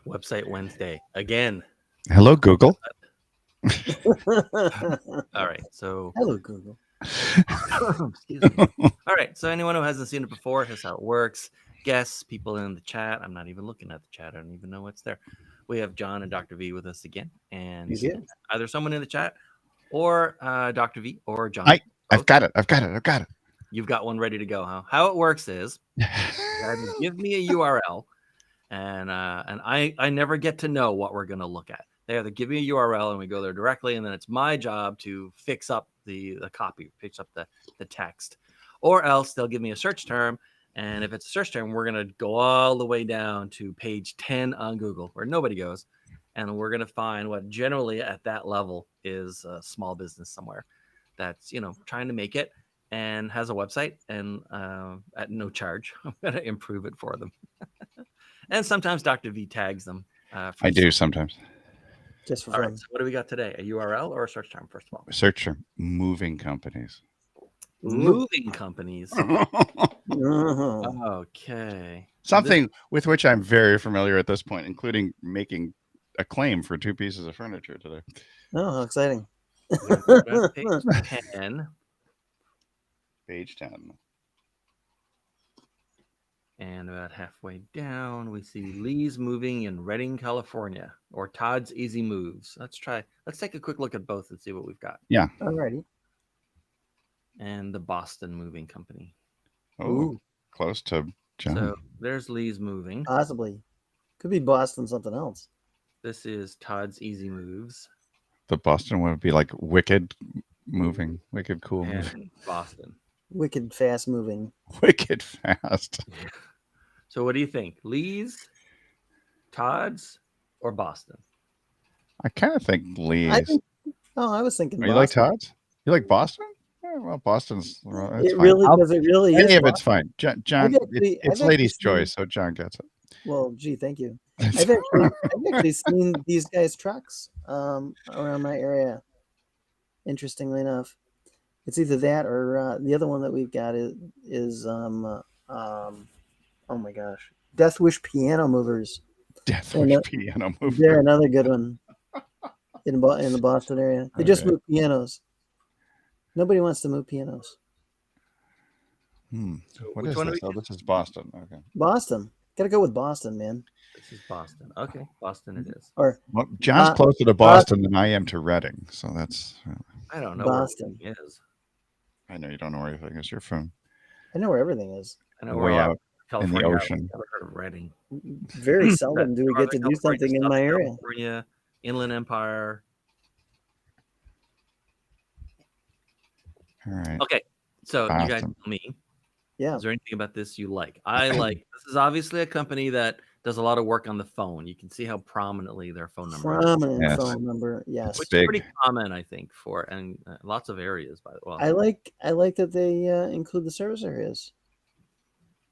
Website Wednesday again. Hello, Google. All right. So, Hello, Google. excuse me. All right. So, anyone who hasn't seen it before, here's how it works. Guests, people in the chat. I'm not even looking at the chat. I don't even know what's there. We have John and Dr. V with us again. And You do? either someone in the chat or Dr. V or John. I've got it. You've got one ready to go, huh? How it works is give me a URL, and I never get to know what we're going to look at. They either give me a URL and we go there directly, and then it's my job to fix up the copy, fix up the text, or else they'll give me a search term. And if it's a search term, we're going to go all the way down to page 10 on Google where nobody goes. And we're going to find what generally at that level is a small business somewhere that's, trying to make it and has a website and at no charge. I'm going to improve it for them. And sometimes Dr. V tags them. I do sometimes. Just for All fun. right, so what do we got today? A URL or a search term, first of all? Search for moving companies. Moving companies. Uh-huh. Okay. Something with which I'm very familiar at this point, including making a claim for 2 pieces of furniture today. Oh, how exciting. Page 10. Page 10. And about halfway down, we see Lee's Moving in Redding, California, or Todd's Easy Moves. Let's take a quick look at both and see what we've got. Yeah. Alrighty. And the Boston Moving Company. Oh, Ooh. close to John. So there's Lee's Moving. Possibly. Could be Boston something else. This is Todd's Easy Moves. The Boston would be like wicked moving, wicked cool moving. And Boston. Wicked fast moving. Wicked fast. So what do you think? Lee's, Todd's, or Boston? I kind of think Lee's. I was thinking You Boston. like Todd's? You like Boston? Yeah, well, Boston's. That's It fine. really, because it really Any is. of it's fine. John, I've actually- it's I've ladies' actually choice, so John gets it. Well, gee, thank you. I've actually seen these guys' trucks around my area. Interestingly enough, it's either that or the other one that we've got is oh my gosh, Death Wish Piano Movers. Death And Wish piano mover. They're another good one in the Boston area. They just Okay. move pianos. Nobody wants to move pianos. What which is one do this? we Oh, this is Boston. Okay. Boston. Gotta go with Boston, man. This is Boston. Okay, Boston it is. Or Well, John's closer to Boston than I am to Reading, so that's. I don't know Boston. where it is. I know you don't know where everything is. You're from I know where everything is. I know way where out in California. the I've ocean. never heard of Reading. Very seldom do we get to Northern do California, something in Southern my area. California, Inland Empire. All right. Okay, so you guys Boston. tell me. Yeah. Is there anything about this you like? I like. This is obviously a company that does a lot of work on the phone. You can see how prominently their phone number is, Prominent Yes. phone number. Yes. which big. is pretty common, I think, for and lots of areas. By the way, I like that they include the service areas.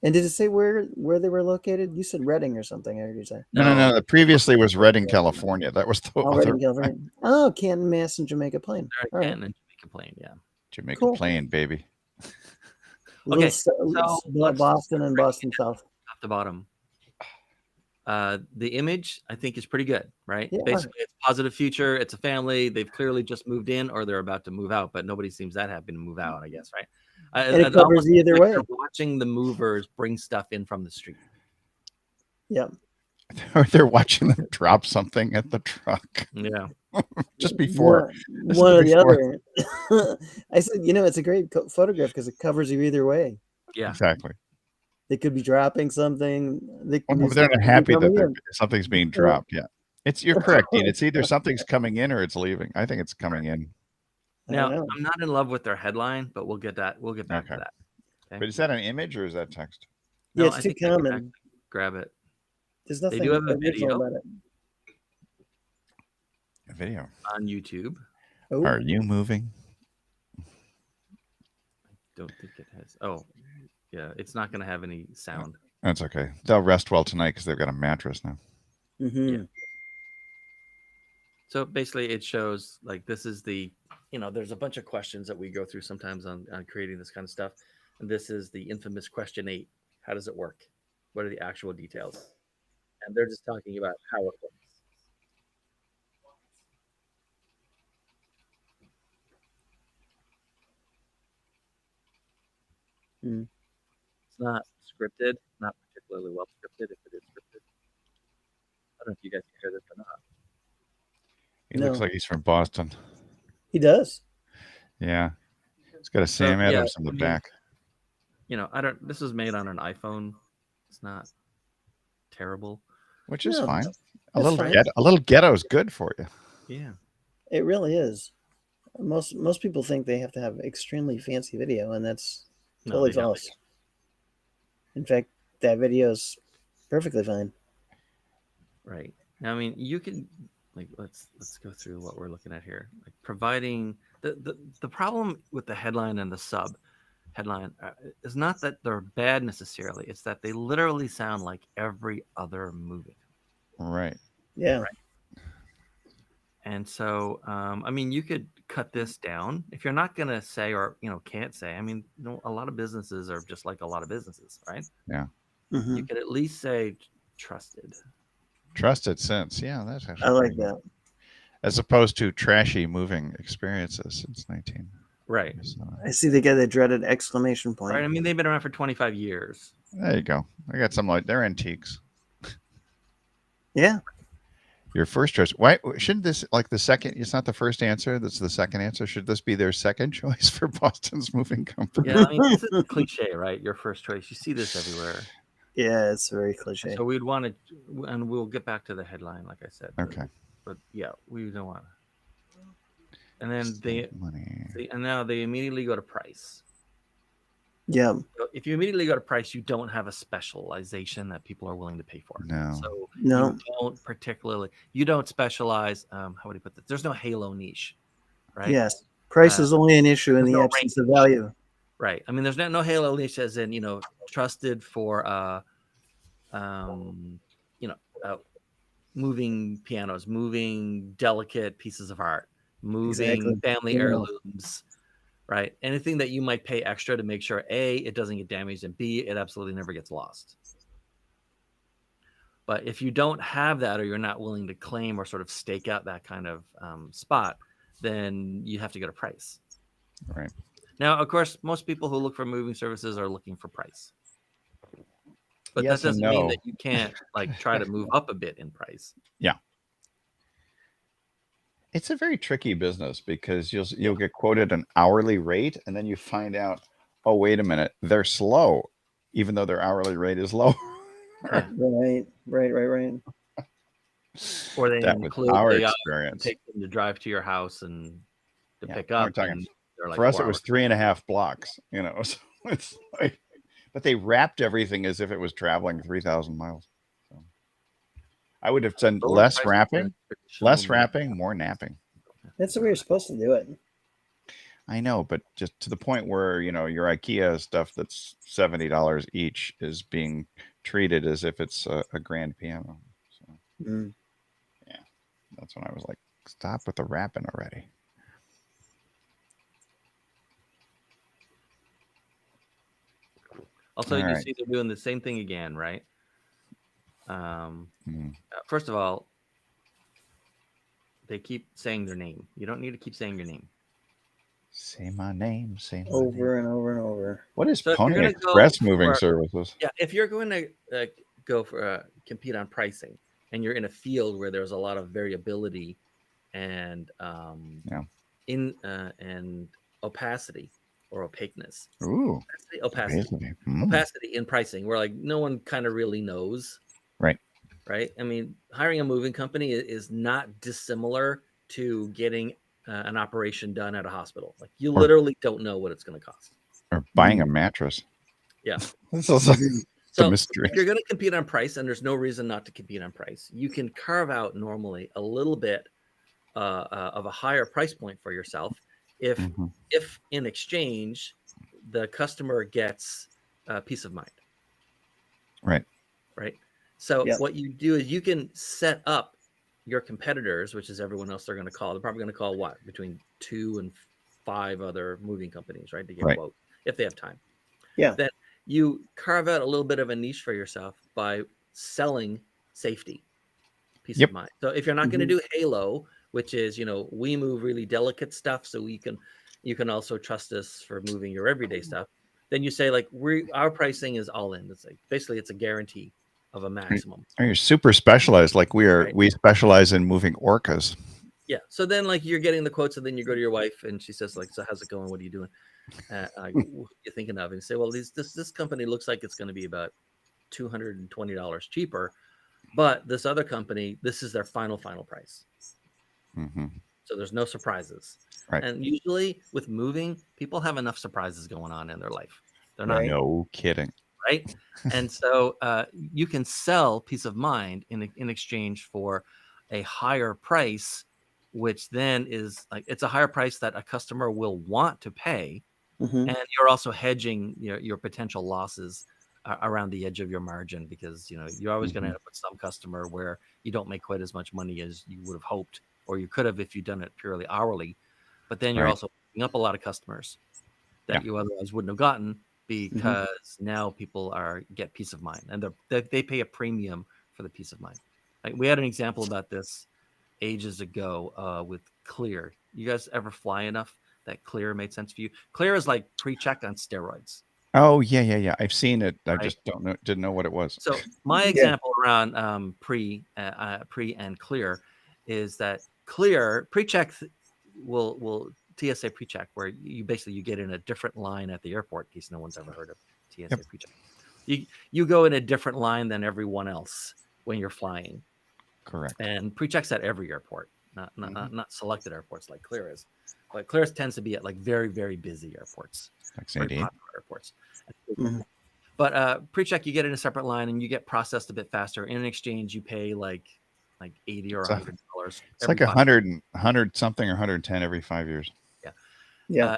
And did it say where they were located? You said Reading or something. I heard you say. No. The previously was Reading, California. That was the Oh, other Reading, California. Oh, Canton, Mass, and Jamaica Plain. they're All in right. Canton and Jamaica Plain. Yeah. Jamaica Cool. Plain, baby. Okay, Little let's Boston and break it Boston South. Top to bottom. The image I think is pretty good, right? Yeah. Basically, it's positive future. It's a family. They've clearly just moved in, or they're about to move out, but nobody seems that happy to move out. I guess, right? And it covers almost either like way. they're watching the movers bring stuff in from the street. Yeah. Or they're watching them drop something at the truck Yeah. just before. One or the before. other. I said, it's a great photograph because it covers you either way. Yeah. Exactly. They could be dropping something. They could Well, be they're not happy that coming in. something's being dropped. Yeah. You're correct, Dean. It's either something's coming in or it's leaving. I think it's coming in. I Now, know. I'm not in love with their headline, but we'll get back to Okay. that. Okay? But is that an image or is that text? Yeah, No, it's I too think I can common. actually grab it. There's They nothing do have a original video. about it. A video. On YouTube. Oh, Are you moving? Don't think it has. Oh, yeah. It's not going to have any sound. That's okay. They'll rest well tonight because they've got a mattress now. mhm. Yeah. So basically, it shows like this is the, there's a bunch of questions that we go through sometimes on creating this kind of stuff. And this is the infamous question 8. How does it work? What are the actual details? and they're just talking about how it looks. It's not scripted, not particularly well scripted. If it is scripted, I don't know if you guys can hear this or not. He looks No. like he's from Boston. He does. Yeah. It's got a Sam yeah, Adams on the I mean, back. This was made on an iPhone. It's not terrible. Which is No, fine. A that's little fine. a little ghetto is good for you. Yeah. It really is. Most people think they have to have extremely fancy video, and that's No, totally they definitely false. In fact, that video is perfectly fine. Right. Now, I mean, you can let's go through what we're looking at here. Like providing the problem with the headline and the sub headline is not that they're bad necessarily. It's that they literally sound like every other movie. Right. Yeah. Right. And so, I mean, you could cut this down if you're not going to say or can't say. I mean, a lot of businesses are just like a lot of businesses, right? Yeah. Mm-hmm. You could at least say trusted. Trusted sense. Yeah, that's actually I like pretty good. that. As opposed to trashy moving experiences since 19. Right. I see they got that dreaded exclamation point. Right. I mean, they've been around for 25 years. There you go. I got some they're antiques. Yeah. Your first choice. Why shouldn't this like the second? It's not the first answer. That's the second answer. Should this be their second choice for Boston's moving company? Yeah, I mean, this is a cliche, right? Your first choice. You see this everywhere. Yeah, it's very cliche. So we'd want to, and we'll get back to the headline, like I said. Okay. But yeah, we don't want to. And then money. and now they immediately go to price. Yeah. So if you immediately go to price, you don't have a specialization that people are willing to pay for. No. So No. you don't specialize. How would you put this? There's no halo niche, right? Yes. Price is only an issue in there's the no absence of value. Right. I mean, there's no halo niche as in, trusted for, moving pianos, moving delicate pieces of art, moving family heirlooms, right? Anything that you might pay extra to make sure A, it doesn't get damaged, and B, it absolutely never gets lost. But if you don't have that, or you're not willing to claim or sort of stake out that kind of spot, then you have to go to price. Right. Now, of course, most people who look for moving services are looking for price. But Yes that and doesn't mean no. that you can't try to move up a bit in price. Yeah. It's a very tricky business because you'll get quoted an hourly rate and then you find out, oh, wait a minute, they're slow, even though their hourly rate is low. Yeah. Right. Or they That was include our the experience. take them to drive to your house and to Yeah, pick we're up. talking- And they're like For us, 4 it was hours. 3.5 blocks, So it's like, but they wrapped everything as if it was traveling 3,000 miles. So I would have done Lower less price wrapping, than traditional less moving. wrapping, more napping. That's the way you're supposed to do it. I know, but just to the point where, your IKEA stuff that's $70 each is being treated as if it's a grand piano. So that's when I was like, stop with the wrapping already. Also, All you right. see they're doing the same thing again, right? First of all, they keep saying their name. You don't need to keep saying your name. Say my name, say my name. Over and over and over. What is So if you're Pony gonna go Express moving for- services? Yeah, if you're going to go for compete on pricing, and you're in a field where there's a lot of variability and and opacity or opaqueness. Ooh, Opacity opacity in pricing, where like no one kind of really knows. Right. I mean, hiring a moving company is not dissimilar to getting an operation done at a hospital. Like you literally don't know what it's going to cost. Or buying a mattress. Yeah. This is a So mystery. if you're going to compete on price, and there's no reason not to compete on price, you can carve out normally a little bit of a higher price point for yourself if in exchange the customer gets peace of mind. Right. So what you do is you can set up your competitors, which is everyone else they're going to call. They're probably going to call between 2 and 5 other moving companies, right, to get quote if they have time. Yeah. Then you carve out a little bit of a niche for yourself by selling safety, peace Yep. of mind. So if you're not going to do Halo, which is, we move really delicate stuff, so you can also trust us for moving your everyday stuff. Then you say like our pricing is all in. It's like basically it's a guarantee of a maximum. Or you're super specialized, like Right. we specialize in moving orcas. Yeah. So then like you're getting the quotes, and then you go to your wife and she says like, so how's it going? What are you doing? What are you thinking of? And you say, well, this company looks like it's going to be about $220 cheaper, but this other company, this is their final price. So there's no surprises. Right. And usually with moving, people have enough surprises going on in their life. They're not No kidding. right. And so you can sell peace of mind in exchange for a higher price, which then is like it's a higher price that a customer will want to pay. And you're also hedging your potential losses around the edge of your margin, because you're always going to end up with some customer where you don't make quite as much money as you would have hoped, or you could have if you'd done it purely hourly. But then you're also picking up a lot of customers that you otherwise wouldn't have gotten, because now people get peace of mind, and they pay a premium for the peace of mind. Like we had an example about this ages ago with Clear. You guys ever fly enough that Clear made sense for you? Clear is like pre-check on steroids. Oh yeah. I've seen it. I just didn't know what it was. So my example around pre and Clear is that Clear pre-check will TSA pre-check, where you get in a different line at the airport, in case no one's ever heard of TSA pre-check. You go in a different line than everyone else when you're flying. Correct. And pre-checks at every airport, not selected airports like Clear is. But Clear tends to be at like very, very busy airports, like very popular airports. But pre-check, you get in a separate line and you get processed a bit faster. In exchange, you pay like $80 or $100. It's like 100 something or 110 every 5 years. Yeah.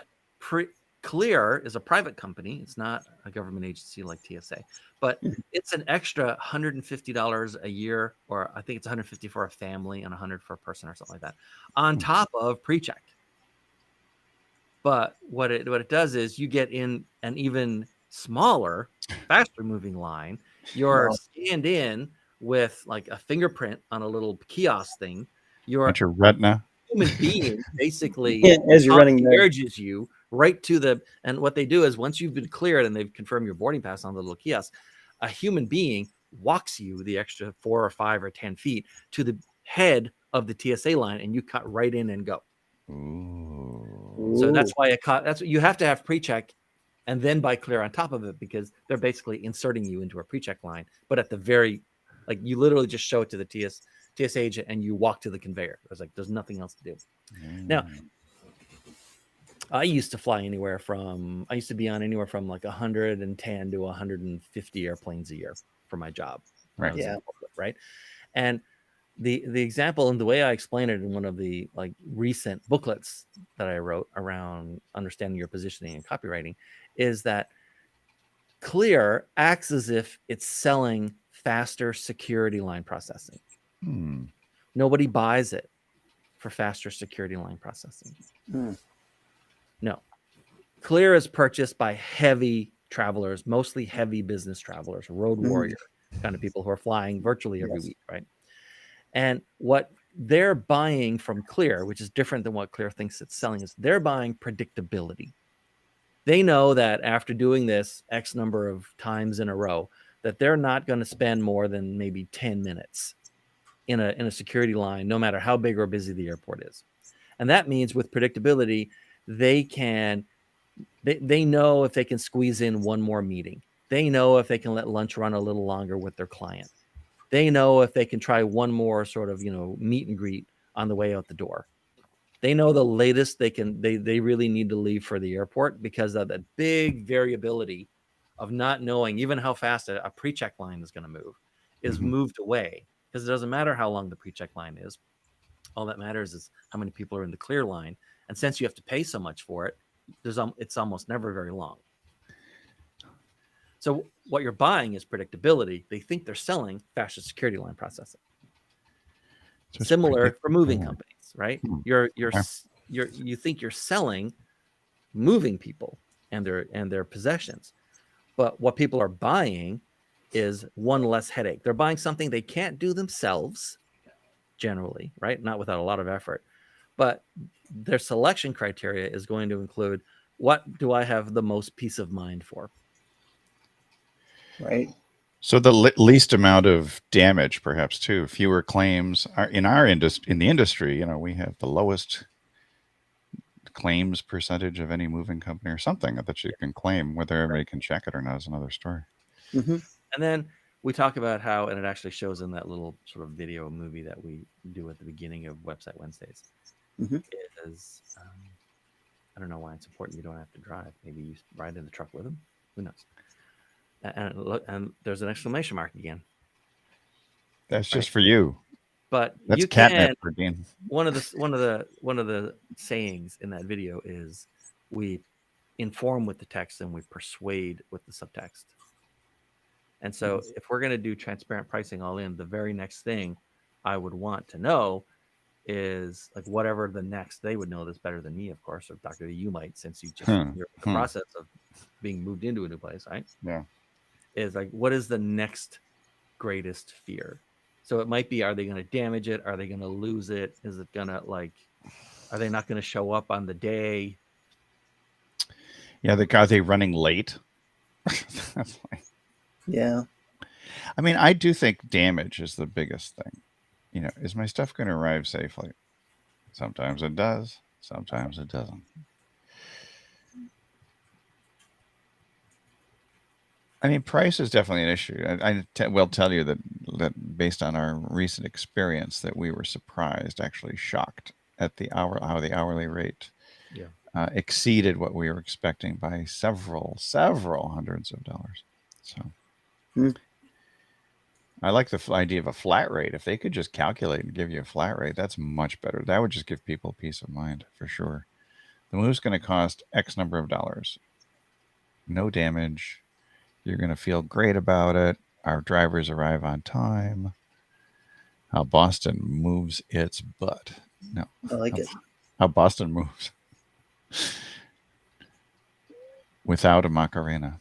Clear is a private company. It's not a government agency like TSA, but it's an extra $150 a year, or I think it's $150 for a family and $100 for a person or something like that, on top of pre-check. But what it does is you get in an even smaller, faster moving line. You're scanned in with like a fingerprint on a little kiosk thing. You're your retina. Human being basically as you're running urges you right to the, and what they do is once you've been cleared and they've confirmed your boarding pass on the little kiosk, a human being walks you the extra 4 or 5 or 10 feet to the head of the TSA line, and you cut right in and go. Ooh. So that's why that's what you have to have pre-check and then buy Clear on top of it, because they're basically inserting you into a pre-check line, but at the very, like you literally just show it to the TSA agent and you walk to the conveyor. It's like there's nothing else to do. Now, I used to be on anywhere from like 110 to 150 airplanes a year for my job. Right. Yeah. Right. And the example and the way I explain it in one of the like recent booklets that I wrote around understanding your positioning and copywriting is that Clear acts as if it's selling faster security line processing. Nobody buys it for faster security line processing. No. Clear is purchased by heavy travelers, mostly heavy business travelers, road warrior kind of people who are flying virtually every week, right? And what they're buying from Clear, which is different than what Clear thinks it's selling, is they're buying predictability. They know that after doing this X number of times in a row, that they're not going to spend more than maybe 10 minutes in a security line, no matter how big or busy the airport is. And that means with predictability, they know if they can squeeze in one more meeting. They know if they can let lunch run a little longer with their client. They know if they can try one more sort of, meet and greet on the way out the door. They know the latest they really need to leave for the airport, because of that big variability of not knowing even how fast a pre-check line is going to move is moved away, because it doesn't matter how long the pre-check line is. All that matters is how many people are in the Clear line. And since you have to pay so much for it, it's almost never very long. So what you're buying is predictability. They think they're selling faster security line processing. So similar for moving companies, right? You think you're selling moving people and their possessions, but what people are buying is one less headache. They're buying something they can't do themselves, generally, right? Not without a lot of effort, but their selection criteria is going to include, what do I have the most peace of mind for? Right. So the least amount of damage, perhaps too, fewer claims are in our industry. In the industry, you know, we have the lowest claims percentage of any moving company or something that you can claim. Whether everybody can check it or not is another story. Mm-hmm. And then we talk about how, and it actually shows in that little sort of video movie that we do at the beginning of Website Wednesdays, is I don't know why it's important you don't have to drive. Maybe you ride in the truck with them. Who knows? And look, and there's an exclamation mark again. That's just for you. But that's you catnip can. for Dean. One of the sayings in that video is, we inform with the text and we persuade with the subtext. And so if we're going to do transparent pricing all in, the very next thing I would want to know is, like, whatever the next, they would know this better than me, of course, or Dr. You might, since you just you're in the process of being moved into a new place, right? Yeah. Is like, what is the next greatest fear? So it might be, are they going to damage it? Are they going to lose it? Is it going to, like, are they not going to show up on the day? Yeah, are they running late? Yeah. I mean, I do think damage is the biggest thing. You know, is my stuff going to arrive safely? Sometimes it does. Sometimes it doesn't. I mean, price is definitely an issue. I will tell you that based on our recent experience, that we were surprised, actually shocked at how the hourly rate exceeded what we were expecting by several hundreds of dollars. So I like the idea of a flat rate. If they could just calculate and give you a flat rate, that's much better. That would just give people peace of mind for sure. The move's going to cost X number of dollars. No damage. You're going to feel great about it. Our drivers arrive on time. How Boston moves its butt. No, I like it. How Boston moves without a Macarena.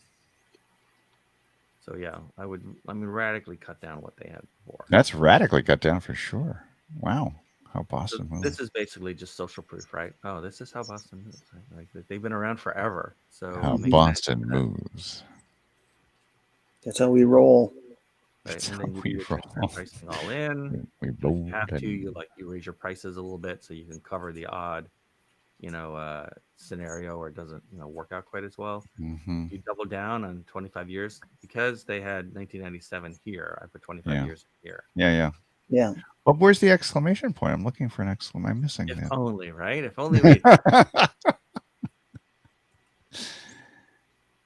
So yeah, I mean, radically cut down what they had before. That's radically cut down for sure. Wow, how Boston moves. This is basically just social proof, right? Oh, this is how Boston moves. Like, they've been around forever. So how Boston moves. That's how we roll. Right? And then you do your transparent pricing all in. We roll. You have to. You raise your prices a little bit so you can cover the odd, scenario where it doesn't, work out quite as well. Mm-hmm. You double down on 25 years because they had 1997 here. I put 25 years here. Yeah. But where's the exclamation point? I'm looking for an exclamation. I'm missing If that. only, right? If only we.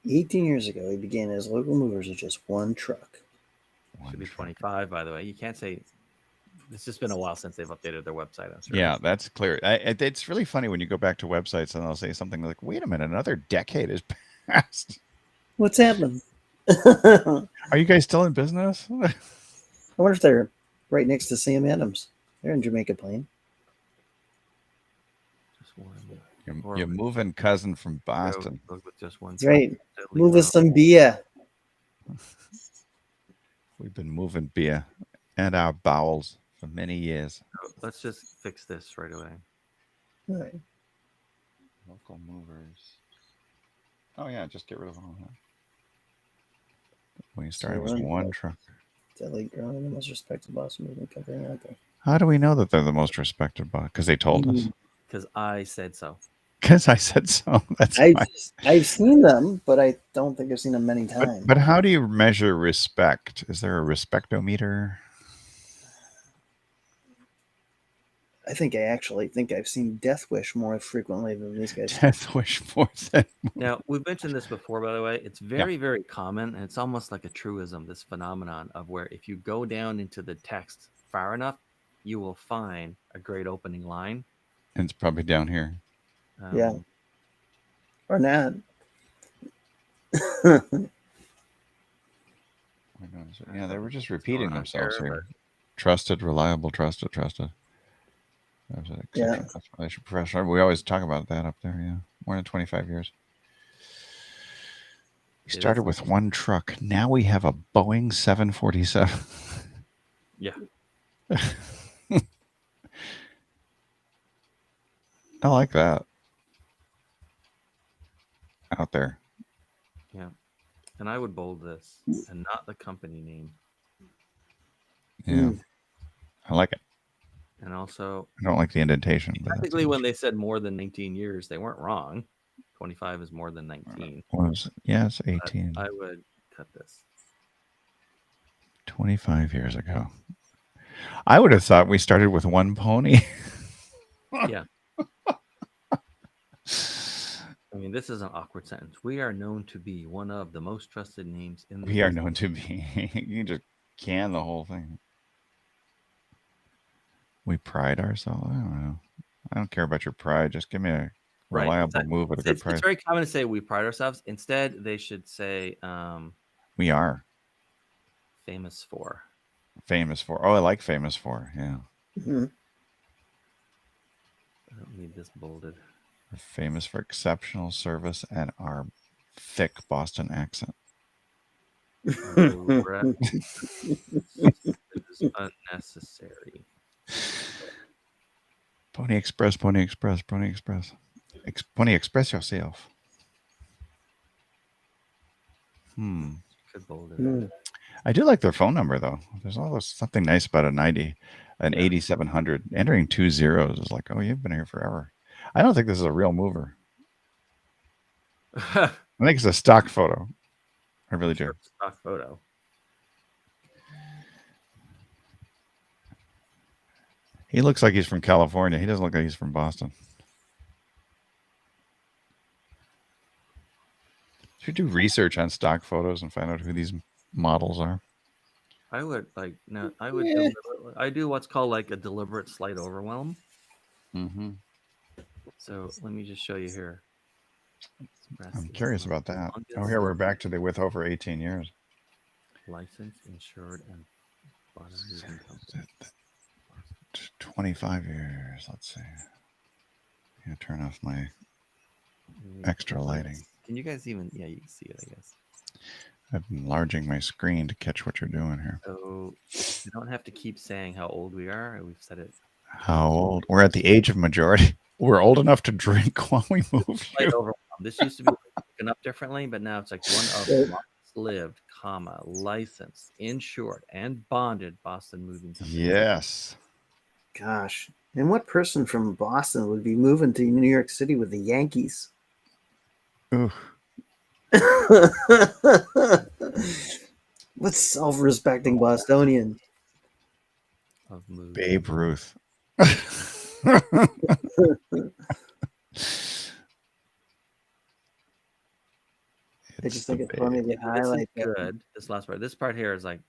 18 years ago, we began as local movers with just one truck. Should be 25, by the way. You can't say. It's just been a while since they've updated their website. Yeah, that's clear. It's really funny when you go back to websites and they'll say something like, "Wait a minute, another decade has passed. What's happened? Are you guys still in business?" I wonder if they're right next to Sam Adams. They're in Jamaica Plain. Just one. Your moving cousin from Boston. With just one. Right. Move us some beer. We've been moving beer and our bowels for many years. So let's just fix this right away. All right. Local movers. Oh yeah, just get rid of all that. We started with one truck. Deadly growing, the most respected Boston moving company out there. How do we know that they're the most respected? Because they told us. Because I said so. Because I said so. I've seen them, but I don't think I've seen them many times. But how do you measure respect? Is there a respectometer? I think I've seen Death Wish more frequently than these guys. Death Wish more than. Now, we've mentioned this before, by the way. It's very, very common, and it's almost like a truism, this phenomenon of where if you go down into the text far enough, you will find a great opening line. And it's probably down here. Yeah. Or not. Yeah, they were just repeating themselves here. Trusted, reliable, trusted. Yeah. Professional. We always talk about that up there. Yeah. More than 25 years. We started with one truck. Now we have a Boeing 747. Yeah. I like that. Out there. Yeah. And I would bold this and not the company name. Yeah. I like it. And also, I don't like the indentation. But technically, when they said more than 19 years, they weren't wrong. 25 is more than 19. Yeah, it's 18. I would cut this. 25 years ago. I would have thought we started with one pony. Yeah. I mean, this is an awkward sentence. We are known to be one of the most trusted names in the We are business. known to be. You can just can the whole thing. We pride ourselves. I don't know. I don't care about your pride. Just give me a reliable move at a good price. It's very common to say we pride ourselves. Instead, they should say we are famous for. Famous for. Oh, I like famous for. Yeah. Mm-hmm. I don't need this bolded. We're famous for exceptional service and our thick Boston accent. It is unnecessary. Pony Express, Pony Express, Pony Express. Pony Express yourself. Could bold it. I do like their phone number though. There's always something nice about an 8700. Entering 2 zeros is like, oh, you've been here forever. I don't think this is a real mover. I think it's a stock photo. I really do. Stock photo. He looks like he's from California. He doesn't look like he's from Boston. Should we do research on stock photos and find out who these models are? I would I do what's called like a deliberate slight overwhelm. Mm-hmm. So let me just show you here. I'm curious about that. Oh, here we're back to the with over 18 years. Licensed, insured, and bottom moving company. 25 years. Let's see. Yeah, turn off my extra lighting. Can you guys even? Yeah, you can see it, I guess. I'm enlarging my screen to catch what you're doing here. So you don't have to keep saying how old we are. We've said it. How old? We're at the age of majority. We're old enough to drink while we move. This used to be broken up differently, but now it's like one of the longest lived, licensed, insured, and bonded Boston moving company. Yes. Gosh. And what person from Boston would be moving to New York City with the Yankees? Ooh. What self-respecting Bostonian? Babe Ruth. I just think it's funny to highlight that. Good. This last part. This part here is like,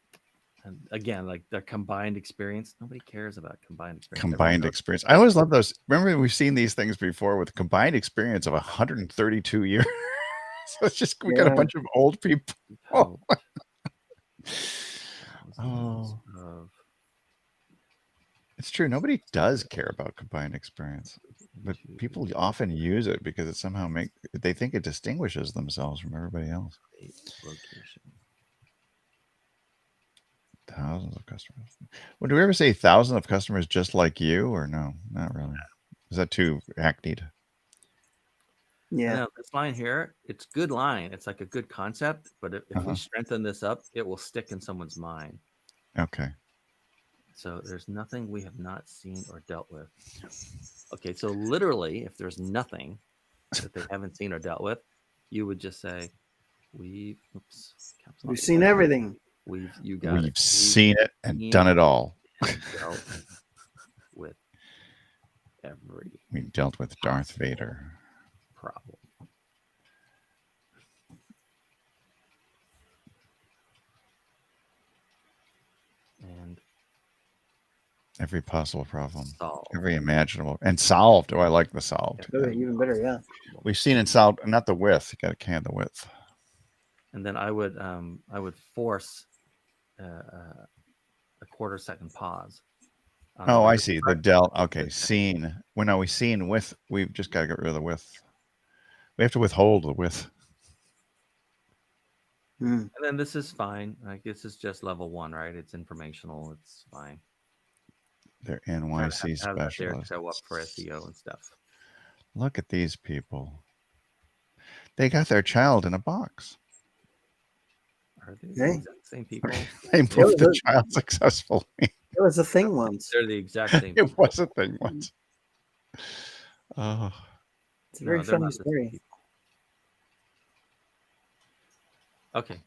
again, like their combined experience. Nobody cares about combined experience. Combined experience. I always love those. Remember, we've seen these things before with combined experience of 132 years. So it's just we got a bunch of old people. Oh. It's true. Nobody does care about combined experience, but people often use it because it somehow they think it distinguishes themselves from everybody else. Location. Thousands of customers. Well, do we ever say thousands of customers just like you, or no? Not really. Is that too hackneyed? Yeah. Now, this line here, it's a good line. It's like a good concept, but if we strengthen this up, it will stick in someone's mind. Okay. So there's nothing we have not seen or dealt with. Okay, so literally, if there's nothing that they haven't seen or dealt with, you would just say, we've seen everything. We've seen it and done it all. Dealt with every. We dealt with Darth Vader. Problem. And every possible problem, solved. Every imaginable, and solved. Oh, I like the solved. Yeah, even better, yeah. We've seen and solved, not the width. You got to can the width. And then I would force a quarter-second pause. Oh, I see the del. Okay, seen. When are we seen with? We've just got to get rid of the width. We have to withhold the width. Hmm. And then this is fine. Like this is just level 1, right? It's informational. It's fine. They're Kind of NYC have that there to specialists. show up for SEO and stuff. Look at these people. They got their child in a box. Are they the Hey. exact same people? They was moved the a- child successfully. It was a thing once. They're the exact same. It was a thing once. Oh, It's a very they're funny not the same story. people. Okay.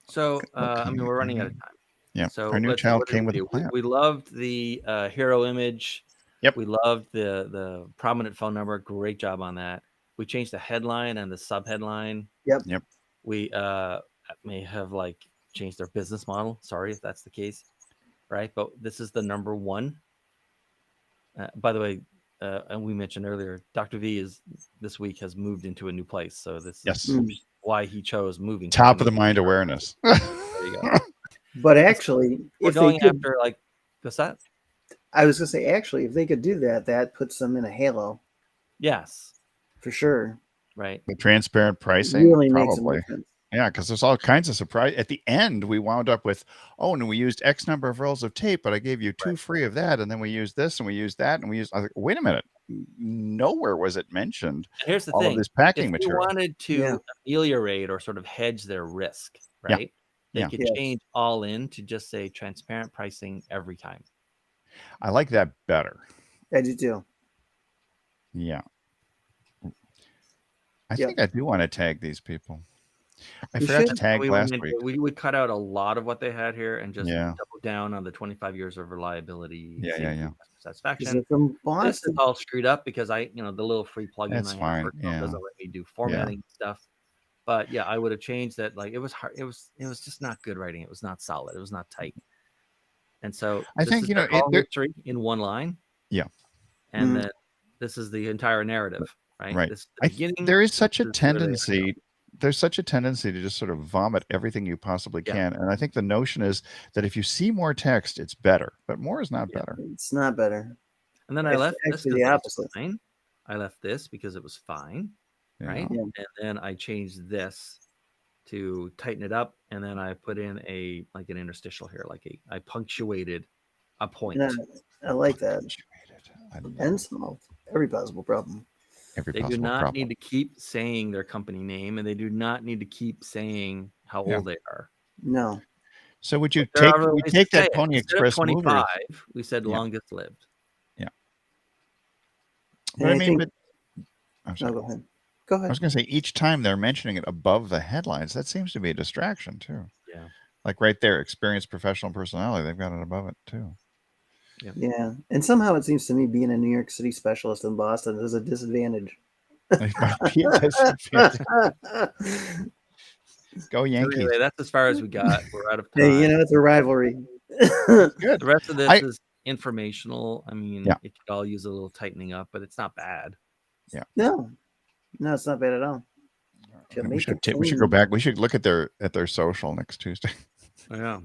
So, I mean, we're running out of time. yeah. So Our new let's see, child what did came we with a do? plant. We loved the hero image. Yep. We loved the prominent phone number. Great job on that. We changed the headline and the sub headline. Yep. Yep. We may have like changed their business model. Sorry if that's the case, right? But this is the number one. By the way, and we mentioned earlier, Dr. V is this week has moved into a new place, so this Yes. is Mm. why he chose moving. Top of company. the mind awareness. There you go. But actually, We're if they going could, after like what's that? I was gonna say, actually, if they could do that, that puts them in a halo Yes, for sure. right. The transparent It pricing, really makes a probably. difference. Yeah, because there's all kinds of surprise. At the end, we wound up with, oh, and we used X number of rolls of tape, but I gave you 2 free of that, and then we used this, and we used that, and we used. I was like, wait a minute, nowhere was it mentioned. And here's the All thing: of this packing if they material. wanted to Yeah. ameliorate or sort of hedge their risk, Yeah. right? They Yeah. could Yes. change all in to just say transparent pricing every time. I like that better. I do too. Yeah. I Yep. think I do want to tag these people. I You forgot to should. tag we last went week. into- we would cut out a lot of what they had here and just Yeah. double down on the 25 years of reliability, Yeah, safety, yeah. customer Is satisfaction. it from This is Boston? all screwed up because the little free plugin That's I have fine, for Chrome yeah. doesn't let me do formatting stuff. But yeah, I would have changed that. Like it was hard. It was just not good writing. It was not solid. It was not tight. And so I this think, is you their know, call history in one line. Yeah. And Mhm. then this is the entire narrative, right? Right. This is the I beginning. there is such a this is where they are now. tendency. There's such a tendency to just sort of vomit everything you possibly Yeah. can, and I think the notion is that if you see more text, it's better, but more is not Yeah. better. It's not better. And then I It's left this actually because the it was opposite. fine. I left this because it was fine, you right? know? Yeah. And then I changed this to tighten it up, and then I put in an interstitial here, I punctuated a point. Yeah, I like that. Punctuated. I love And solved every possible problem. every They do possible not problem. need to keep saying their company name, and they do not need to keep saying how Yeah. old they are. No. So would you There take are we ways take to say that it. Pony Instead of Express 25, movers? we said Yeah. longest lived. But And I I mean, think. I'm No, sorry. go ahead. Go I ahead. was going to say each time they're mentioning it above the headlines, that seems to be a distraction too. Yeah. Like right there, experienced professional personality. They've got it above it too. Yeah. And somehow it seems to me being a New York City specialist in Boston is a disadvantage. It might be a disadvantage. Go Yankees. Anyway, that's as far as we got. We're out of time. Hey, it's a rivalry. Good. The rest of this I- is informational. I mean, Yeah. it could all use a little tightening up, but it's not bad. No, it's not bad at all. We should go back. We should look at their social next Tuesday. Yeah.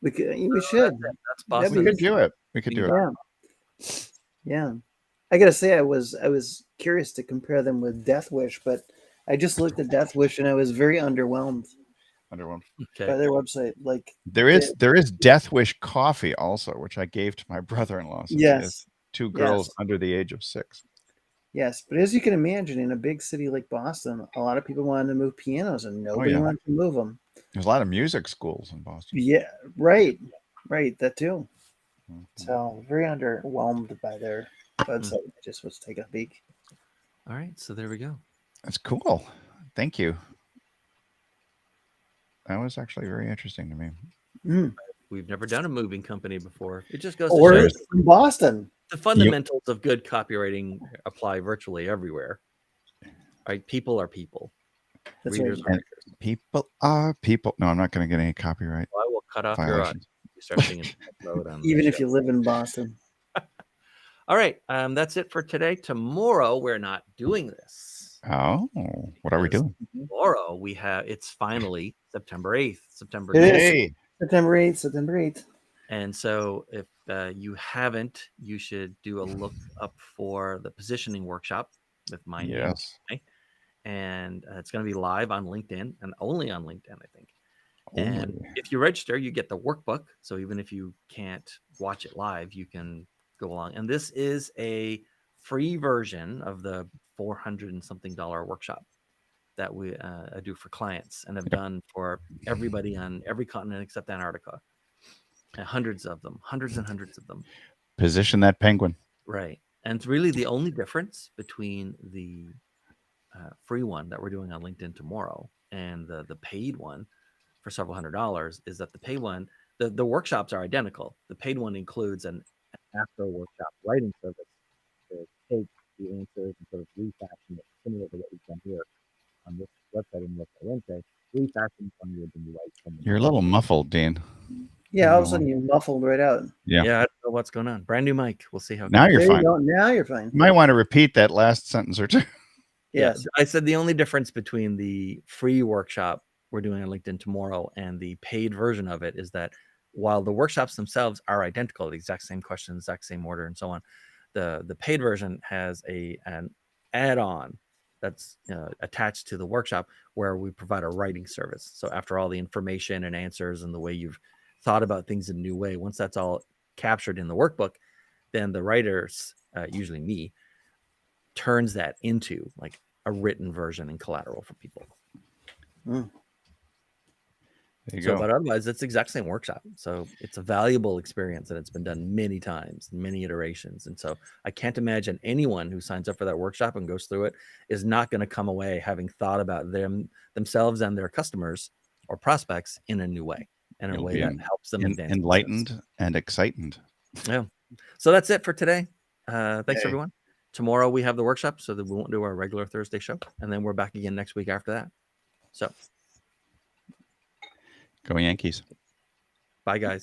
We should. That's We Boston. could do it. We could do it. Yeah. Yeah. I gotta say, I was curious to compare them with Death Wish, but I just looked at Death Wish and I was very underwhelmed Under one. by Okay. their website. Like, There is Death Wish coffee also, which I gave to my brother-in-law. Since he has yes, 2 girls Yes. under the age of 6. yes, but as you can imagine, in a big city like Boston, a lot of people wanted to move pianos, and nobody yeah. wanted to move them. There's a lot of music schools in Boston. Yeah, right, that too. Mhm. So very underwhelmed by their website. I just was taking a peek. All right. So there we go. That's cool. Thank you. That was actually very interesting to me. Mm. We've never done a moving company before. It just goes Or to show from Boston. the fundamentals of good copywriting apply virtually everywhere. Right? People are people. That's Readers right. are readers. People are people. No, I'm not going to get any copyright So I will cut off your audio. violations. You start singing mode on Even the if show. you live in Boston. All right. That's it for today. Tomorrow we're not doing this. Oh, what are we Because doing? Tomorrow it's finally September 8th, September It 9th. is. Hey, September 8th. And so if you haven't, you should do a look up for the positioning workshop with my name. yes. And it's going to be live on LinkedIn and only on LinkedIn, I think. And Holy. if you register, you get the workbook. So even if you can't watch it live, you can go along. And this is a free version of the $400 and something workshop that we do for clients and have done for everybody on every continent except Antarctica. And hundreds of them, hundreds and hundreds of them. Position that penguin. Right. And it's really the only difference between the free one that we're doing on LinkedIn tomorrow and the paid one for several $100s is that the paid one, the workshops are identical. The paid one includes an after workshop writing service to take the answers and sort of refashion it similar to what we've done here on this website in Wednesday, refashion from you when you write from You're a little muffled, Dean. Yeah, all of a sudden you muffled right out. Yeah. I don't know what's going on. Brand new mic. We'll see how it Now goes. you're There fine. you go. Now you're fine. You might want to repeat that last sentence or two. Yes. I said the only difference between the free workshop we're doing on LinkedIn tomorrow and the paid version of it is that while the workshops themselves are identical, the exact same questions, exact same order, and so on, the paid version has an add-on that's attached to the workshop where we provide a writing service. So after all the information and answers and the way you've thought about things in a new way, once that's all captured in the workbook, then the writers, usually me, turns that into like a written version and collateral for people. Mm. There you So, go. but otherwise, it's the exact same workshop. So it's a valuable experience and it's been done many times, many iterations. And so I can't imagine anyone who signs up for that workshop and goes through it is not going to come away having thought about themselves and their customers or prospects in a new way and in a You'll way be that helps them advance. enlightened and excited. Yeah. So that's it for today. Thanks, Yay. everyone. Tomorrow we have the workshop, so that we won't do our regular Thursday show. And then we're back again next week after that. So Go Yankees. bye, guys.